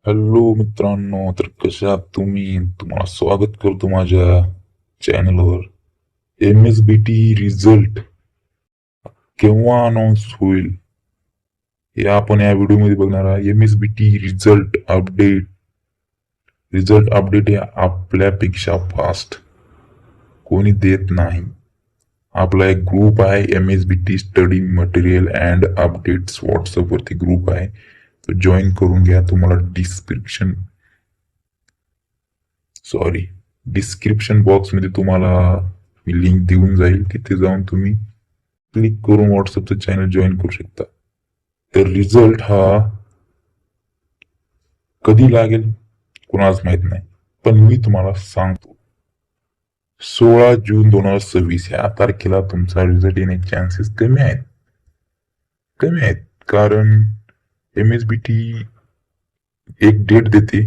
Hello मित्रांनो, तर कशा आहात तुम्ही? तुम्हाला स्वागत करतो माझ्या चॅनलवर. MSBT रिझल्ट केव्हा अनाऊन्स होईल हे आपण या व्हिडिओमध्ये बघणार आहोत. MSBT रिझल्ट अपडेट हे आपल्यापेक्षा फास्ट कोणी देत नाही. आपला एक ग्रुप आहे MSBT study material and updates WhatsApp वरती ग्रुप आहे. तो जॉईन करून घ्या. तुम्हाला डिस्क्रिप्शन बॉक्समध्ये तुम्हाला मी लिंक देऊन जाईल. तिथे जाऊन तुम्ही क्लिक करून व्हॉट्सअपचं चॅनल जॉईन करू शकता. तर रिझल्ट हा कधी लागेल कुणालाच माहित नाही, पण मी तुम्हाला सांगतो. 16 जून 2026 ह्या तारखेला तुमचा रिझल्ट येण्याचे चान्सेस कमी आहेत. कारण MSBT एक डेट देते,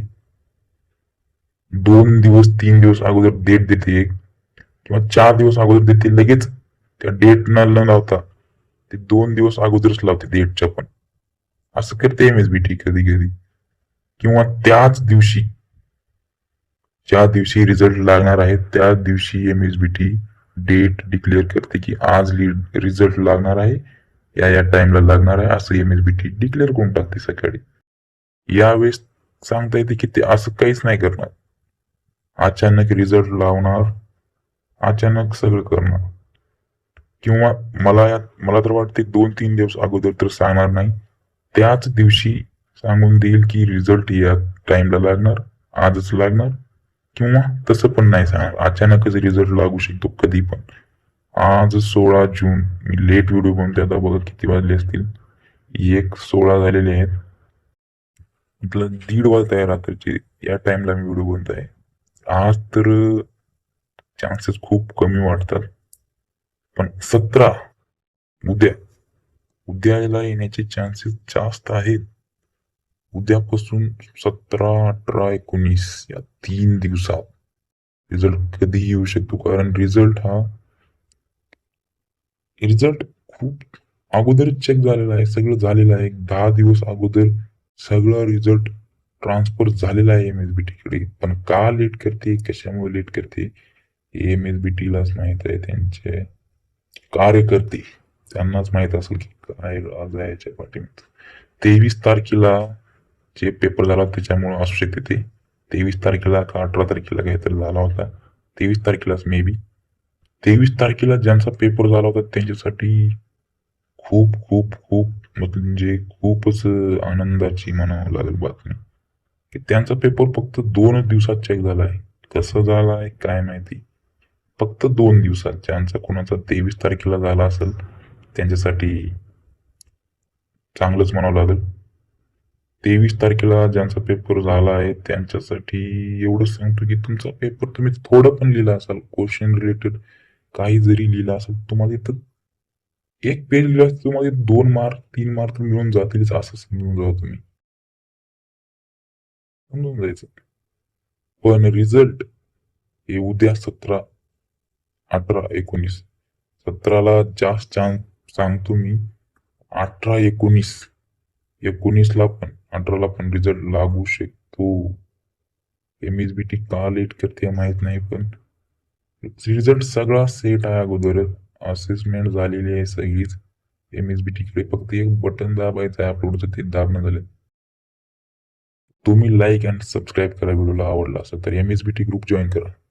2 दिवस 3 दिवस अगोदर डेट देते एक, किंवा 4 दिवस अगोदर देते. लगेच त्या डेट न लावता ते 2 दिवस अगोदरच लावते डेटच्या पण. असं करते MSBT कधी कधी. किंवा त्याच दिवशी, ज्या दिवशी रिझल्ट लागणार आहे त्या दिवशी MSBT डेट डिक्लेअर करते की आज रिझल्ट लागणार आहे, या टाइमला लागणार आहे, असं MSBT डिक्लेअर करून टाकते सकाळी. यावेळेस सांगता येते की ते असं काहीच नाही करणार. अचानक रिझल्ट लावणार, अचानक सगळं करणार. किंवा मला तर वाटते 2-3 दिवस अगोदर तर सांगणार नाही, त्याच दिवशी सांगून देईल की रिझल्ट या टाइमला लागणार, आजच लागणार. किंवा तसं पण नाही सांगणार, अचानकच रिझल्ट लागू शकतो कधी पण. आज 16 जून, मी लेट व्हिडिओ बनवते आता. बघा किती वाजले असतील, 1:16 झालेले आहेत. म्हटलं 1:30 वाजता आहे रात्रीचे, या टाइमला मी व्हिडिओ बनत आहे. आज तर चान्सेस खूप कमी वाटतात. पण 17, उद्या उद्याला येण्याचे चान्सेस जास्त आहेत. उद्यापासून 17, 18, 19 या 3 दिवसात रिझल्ट कधीही येऊ शकतो. कारण रिझल्ट खूप अगोदर चेक झालेला आहे, सगळं झालेलं आहे. 10 दिवस अगोदर सगळं रिझल्ट ट्रान्सफर झालेला आहे MSBT कडे. पण का लेट करते, कशामुळे लेट करते, हे MSBT लाच माहित आहे. त्यांचे कार्यकर्ते, त्यांनाच माहित असेल की काय राज आहे याच्या पाठीमागे. 23 तारखेला जे पेपर झाला त्याच्यामुळे असू शकते ते. 23 तारखेला का 18 तारखेला काहीतरी झाला होता. 23 तारखेलाच मे बी. 23 तारखेला ज्यांचा पेपर झाला होता त्यांच्यासाठी खूप खूप खूप म्हणजे खूपच आनंदाची म्हणावं लागेल बातमी, की त्यांचा पेपर फक्त 2 दिवसात चेक झाला आहे. कसं झाला आहे काय माहिती. फक्त 2 दिवसात. ज्यांचा कोणाचा 23 तारखेला झाला असेल त्यांच्यासाठी चांगलंच म्हणावं लागेल. 23 तारखेला ज्यांचा पेपर झाला आहे त्यांच्यासाठी एवढं सांगतो की तुमचा पेपर तुम्ही थोडं पण लिहिला असाल, क्वेश्चन रिलेटेड काही जरी लिहिलं असेल, तुम्हाला इथं एक पेज लिहिलं असतं, तुम्हाला 2 मार्क 3 मार्क मिळून जातीलच, असं समजून जाऊ तुम्ही. समजून जायचं. पण रिझल्ट हे उद्या 17, 18, 19. 17ला जास्त चान्स सांगतो मी. 18, 19ला पण, 18ला पण रिझल्ट लागू शकतो. MSBT का लेट करते माहित नाही, पण रिझल्ट सगळा सेट आहे अगोदरच. असेसमेंट झालेली आहे सगळीच. MSBT कडे फक्त एक बटन दाबायचं आहे अपलोडचं, ते दाबणं झालं. तुम्ही लाईक अँड सबस्क्राईब करा व्हिडिओला आवडला असेल तर. MSBT ग्रुप जॉईन करा.